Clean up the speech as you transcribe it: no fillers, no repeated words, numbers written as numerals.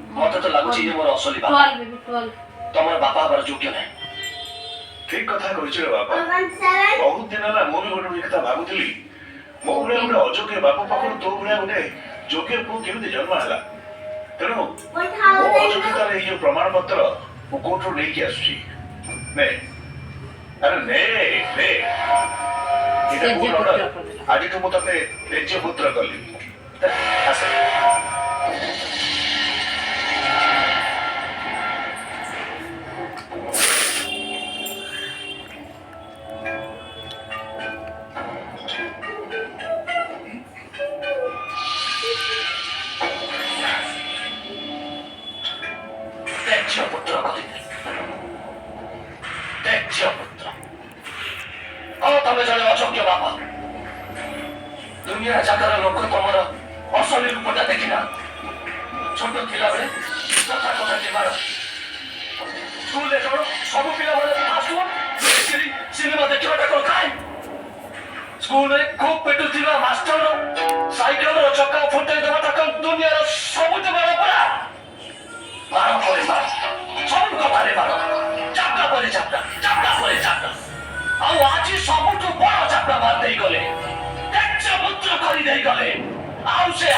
मत तो लागुची ये मोर असली बापा 12 बेबी 12 तमर बापा हबार योग्य नहीं ठीक कथा कहछ रे बापा बहुत दिन होला मो भी गोटे कथा भाबुतली मो भले गोटे अयोग्य बापा पाखर तो भले गोटे योग्य पु केमिति जन्म हला तेणु मो अयोग्यतार ये प्रमाण पत्र मो कोठो नै कि आसुची ने अरे ने इटा कोन ऑर्डर आज तो मो तते तेज पुत्र कली आसे पुत्र पुत्र तमें जड़े अयोग्य बापा दुनिया जगार लोक तुम असली रूपटा देखना छोट थिला बेले कथा कथा जीवार स्कूल कौन सब पिला सिनेमा देखा कौन खाए स्कूल खूब पेटु मास्टर साइकेल चक्का फुटे देवाटा कौन दुनिया सब बड़ा पड़ा बार पर बार सब कथारे बार चापटा पर चापटा आज सबुठ बड़ चापटा बार दे गले पुत्र कर दे गले से